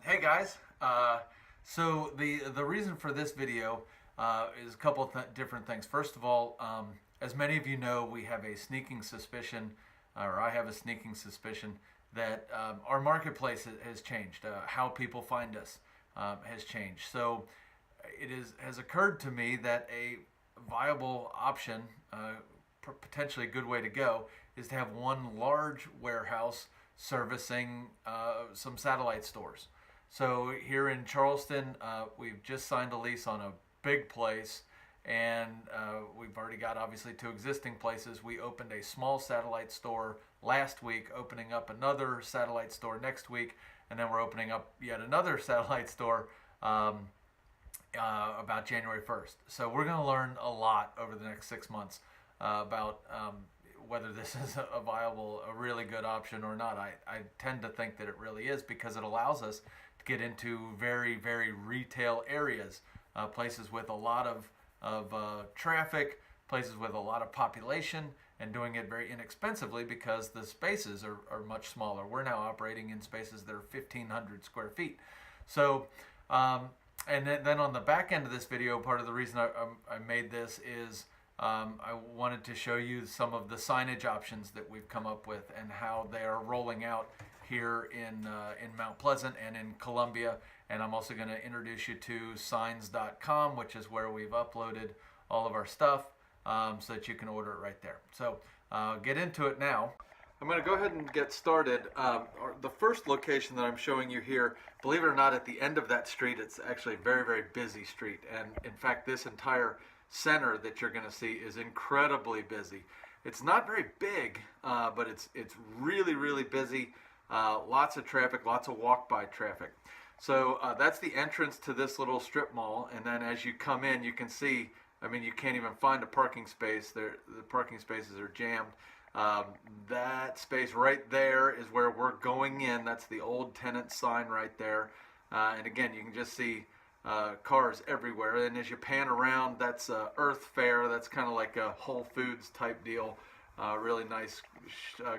Hey guys, so the reason for this video is a couple of different things. First of all, as many of you know, we have a sneaking suspicion, or I have a sneaking suspicion that our marketplace has changed. How people find us has changed. So has occurred to me that a viable option, potentially a good way to go, is to have one large warehouse servicing some satellite stores. So here in Charleston, we've just signed a lease on a big place, and we've already got obviously two existing places. We opened a small satellite store last week, opening up another satellite store next week, and then we're opening up yet another satellite store about January 1st. So we're going to learn a lot over the next 6 months about whether this is a really good option or not. I tend to think that it really is, because it allows us to get into very, very retail areas, places with a lot of traffic, places with a lot of population, and doing it very inexpensively because the spaces are much smaller. We're now operating in spaces that are 1,500 square feet. So, and then on the back end of this video, part of the reason I made this is I wanted to show you some of the signage options that we've come up with and how they are rolling out here in Mount Pleasant and in Columbia. And I'm also going to introduce you to signs.com, which is where we've uploaded all of our stuff, so that you can order it right there. So get into it now. I'm going to go ahead and get started. The first location that I'm showing you here, believe it or not, at the end of that street, it's actually a very, very busy street. And in fact, this entire center that you're going to see is incredibly busy. It's not very big, but it's really, really busy. Lots of traffic, lots of walk-by traffic. So that's the entrance to this little strip mall. And then as you come in, you can see, I mean, you can't even find a parking space. The parking spaces are jammed. That space right there is where we're going in. That's the old tenant sign right there. And again, you can just see cars everywhere. And as you pan around, that's Earth Fare. That's kind of like a Whole Foods type deal. Really nice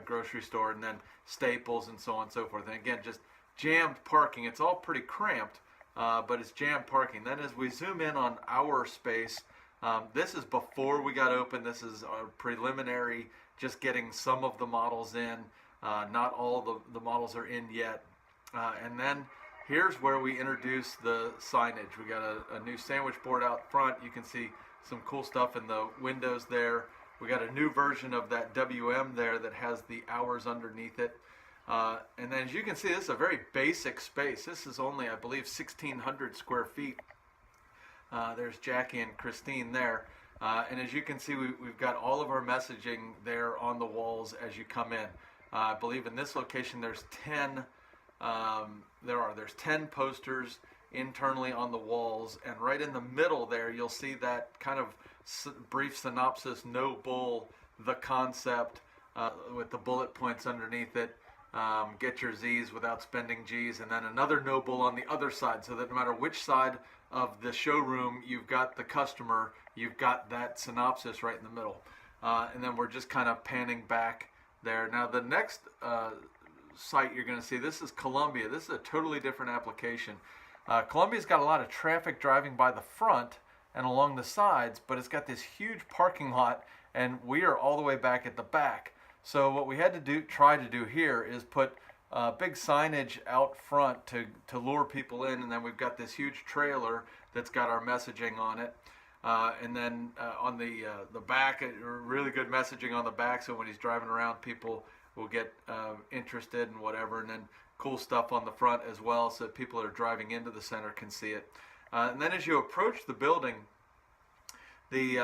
grocery store, and then Staples and so on and so forth. And again, just jammed parking. It's all pretty cramped, but it's jammed parking. Then as we zoom in on our space, this is before we got open. This is our preliminary, just getting some of the models in. Not all the models are in yet. And then here's where we introduce the signage. We got a new sandwich board out front. You can see some cool stuff in the windows there. We got a new version of that WM there that has the hours underneath it. And then as you can see, this is a very basic space. This is only, I believe, 1,600 square feet. There's Jackie and Christine there. And as you can see, we've got all of our messaging there on the walls as you come in. I believe in this location there's 10 there's 10 posters internally on the walls, and right in the middle there you'll see that kind of brief synopsis: no bull, the concept, with the bullet points underneath it. Get your Z's without spending G's, and then another no bull on the other side, so that no matter which side of the showroom you've got the customer, you've got that synopsis right in the middle. And then we're just kind of panning back there. Now the next site you're going to see, this is Columbia. This is a totally different application. Columbia's got a lot of traffic driving by the front and along the sides, but it's got this huge parking lot, and we are all the way back at the back. So what we had to try to do here is put big signage out front to lure people in, and then we've got this huge trailer that's got our messaging on it. And then on the back, really good messaging on the back, so when he's driving around, people will get interested and whatever. And then cool stuff on the front as well, so that people that are driving into the center can see it. And then as you approach the building, the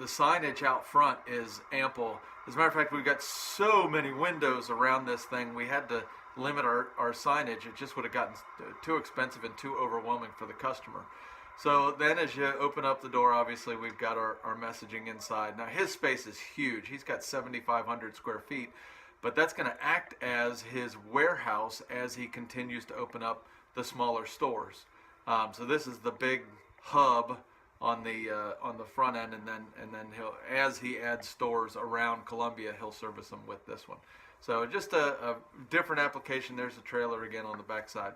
signage out front is ample. As a matter of fact, we've got so many windows around this thing, we had to limit our signage. It just would have gotten too expensive and too overwhelming for the customer. So then as you open up the door, obviously we've got our messaging inside. Now his space is huge. He's got 7,500 square feet, but that's going to act as his warehouse as he continues to open up the smaller stores. So this is the big hub on the front end, and then he'll, as he adds stores around Columbia, he'll service them with this one. So just a different application. There's the trailer again on the back side.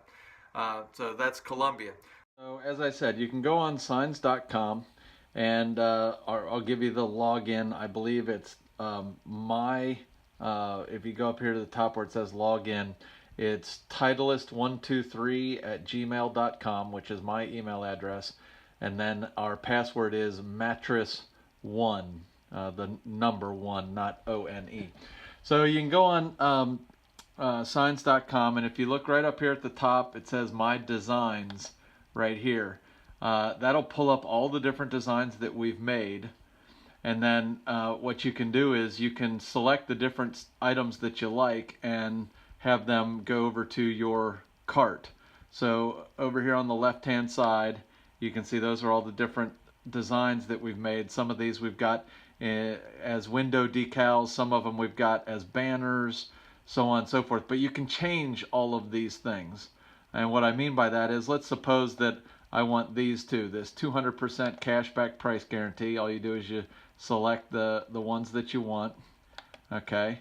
So that's Columbia. So as I said, you can go on signs.com, and I'll give you the login. I believe it's if you go up here to the top where it says login, it's titleist123@gmail.com, which is my email address. And then our password is mattress1, the number 1, not ONE. So you can go on signs.com, and if you look right up here at the top, it says My Designs right here. That'll pull up all the different designs that we've made. And then what you can do is you can select the different items that you like and have them go over to your cart. So over here on the left hand side, you can see those are all the different designs that we've made. Some of these we've got as window decals, some of them we've got as banners, so on and so forth. But you can change all of these things. And what I mean by that is, let's suppose that I want these two, this 200% cashback price guarantee. All you do is you select the ones that you want, okay,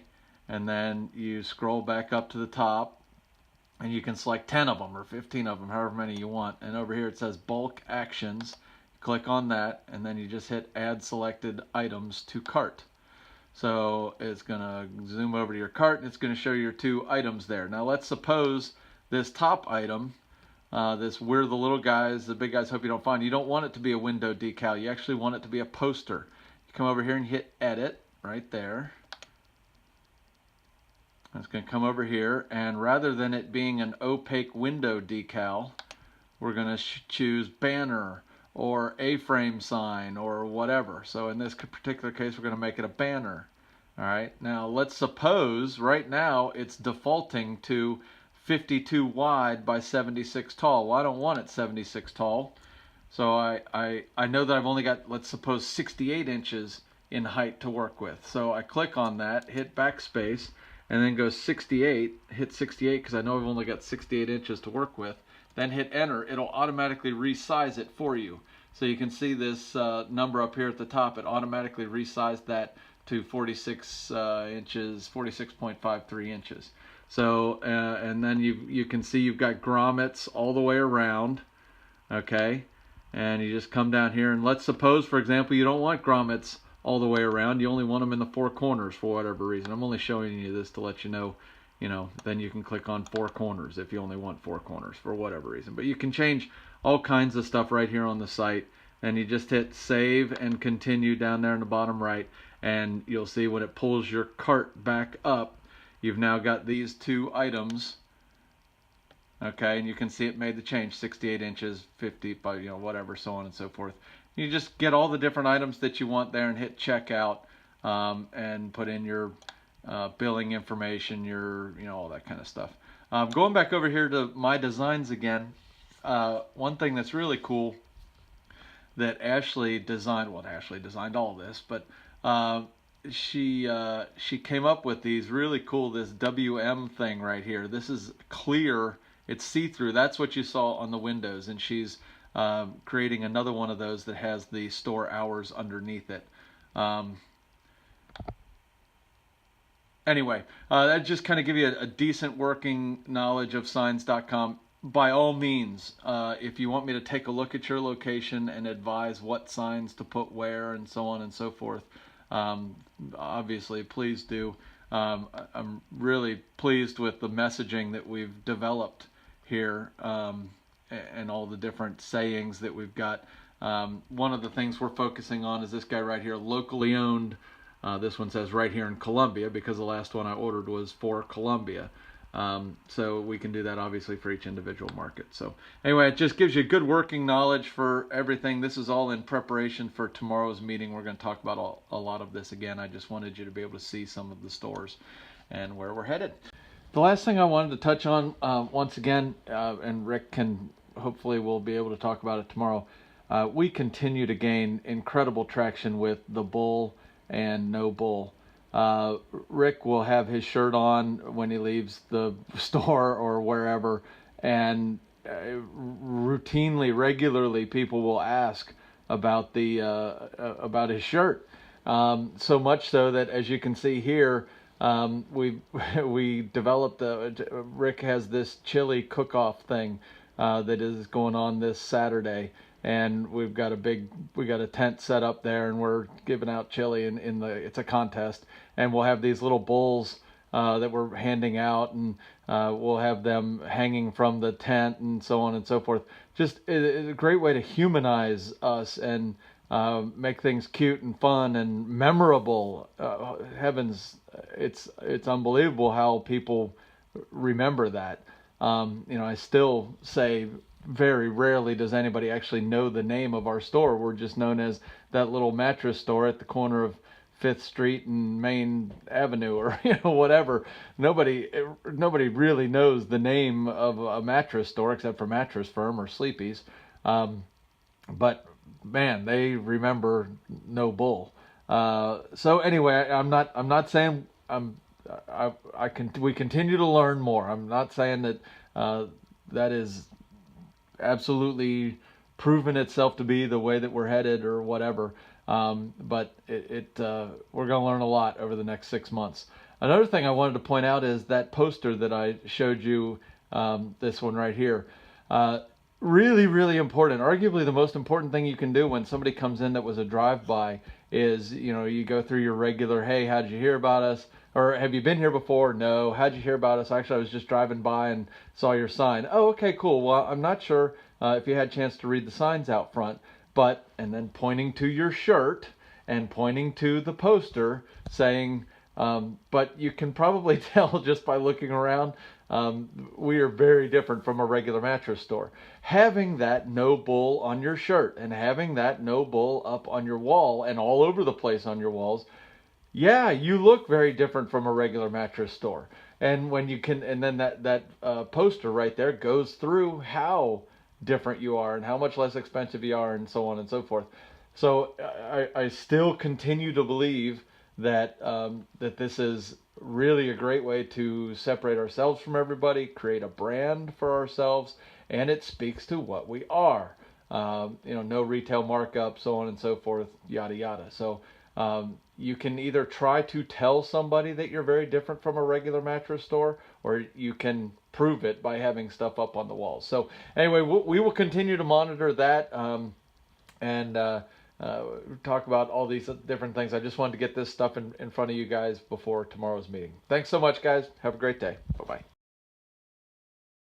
and then you scroll back up to the top, and you can select 10 of them or 15 of them, however many you want. And over here it says bulk actions. Click on that, and then you just hit add selected items to cart. So it's going to zoom over to your cart, and it's going to show your 2 items there. Now let's suppose this top item, this "We're the little guys, the big guys hope you don't find," you don't want it to be a window decal. You actually want it to be a poster. You come over here and hit edit right there. It's going to come over here, and rather than it being an opaque window decal, we're going to choose banner or A-frame sign or whatever. So in this particular case, we're going to make it a banner. All right. Now let's suppose right now it's defaulting to 52 wide by 76 tall. Well, I don't want it 76 tall. So I know that I've only got, let's suppose, 68 inches in height to work with. So I click on that, hit backspace, and then go 68, hit 68 because I know I've only got 68 inches to work with. Then hit enter. It'll automatically resize it for you. So you can see this number up here at the top. It automatically resized that to 46 inches, 46.53 inches. So and then you can see you've got grommets all the way around, okay? And you just come down here, and let's suppose, for example, you don't want grommets all the way around. You only want them in the 4 corners for whatever reason. I'm only showing you this to let you know, then you can click on 4 corners if you only want 4 corners for whatever reason. But you can change all kinds of stuff right here on the site, and you just hit save and continue down there in the bottom right, and you'll see when it pulls your cart back up, you've now got these 2 items. Okay, and you can see it made the change, 68 inches, 50 by, whatever, so on and so forth. You just get all the different items that you want there and hit checkout, and put in your billing information, your, all that kind of stuff. Going back over here to My Designs again, one thing that's really cool that Ashley designed, well, Ashley designed all this, but she came up with these really cool, this WM thing right here. This is clear. It's see-through. That's what you saw on the windows, and she's creating another one of those that has the store hours underneath it. Anyway, that just kind of give you a decent working knowledge of signs.com. By all means, if you want me to take a look at your location and advise what signs to put where and so on and so forth, obviously, please do. I'm really pleased with the messaging that we've developed here, and all the different sayings that we've got. One of the things we're focusing on is this guy right here, locally owned. This one says right here in Columbia, because the last one I ordered was for Columbia. So we can do that obviously for each individual market. So anyway, it just gives you good working knowledge for everything. This is all in preparation for tomorrow's meeting. We're going to talk about a lot of this again. I just wanted you to be able to see some of the stores and where we're headed. The last thing I wanted to touch on, once again, and Rick hopefully we'll be able to talk about it tomorrow. We continue to gain incredible traction with the Bull and No Bull. Rick will have his shirt on when he leaves the store or wherever, and regularly, people will ask about about his shirt. So much so that, as you can see here, we we developed Rick has this chili cook-off thing that is going on this Saturday, and we got a tent set up there, and we're giving out chili in the it's a contest, and we'll have these little bowls that we're handing out, and we'll have them hanging from the tent and so on and so forth. Just it's a great way to humanize us and make things cute and fun and memorable. Heavens, it's unbelievable how people remember that. I still say very rarely does anybody actually know the name of our store. We're just known as that little mattress store at the corner of Fifth Street and Main Avenue, or whatever. Nobody really knows the name of a mattress store except for Mattress Firm or Sleepy's. But man, they remember No Bull. So anyway, I'm not saying we continue to learn more. I'm not saying that that is absolutely proven itself to be the way that we're headed or whatever. But we're going to learn a lot over the next 6 months. Another thing I wanted to point out is that poster that I showed you, this one right here. Really, really important. Arguably the most important thing you can do when somebody comes in that was a drive-by is, you go through your regular, hey, how'd you hear about us? Or have you been here before? No. How'd you hear about us? Actually, I was just driving by and saw your sign. Oh, okay, cool. Well, I'm not sure if you had a chance to read the signs out front, and then pointing to your shirt and pointing to the poster saying, but you can probably tell just by looking around, we are very different from a regular mattress store. Having that No Bull on your shirt and having that No Bull up on your wall and all over the place on your walls, yeah, you look very different from a regular mattress store. And when you can, and then that poster right there goes through how different you are and how much less expensive you are and so on and so forth. So I still continue to believe that that this is really a great way to separate ourselves from everybody, create a brand for ourselves, and it speaks to what we are. No retail markup, so on and so forth, yada yada. So you can either try to tell somebody that you're very different from a regular mattress store, or you can prove it by having stuff up on the walls. So anyway, we will continue to monitor that and talk about all these different things. I just wanted to get this stuff in front of you guys before tomorrow's meeting. Thanks so much, guys. Have a great day. Bye-bye.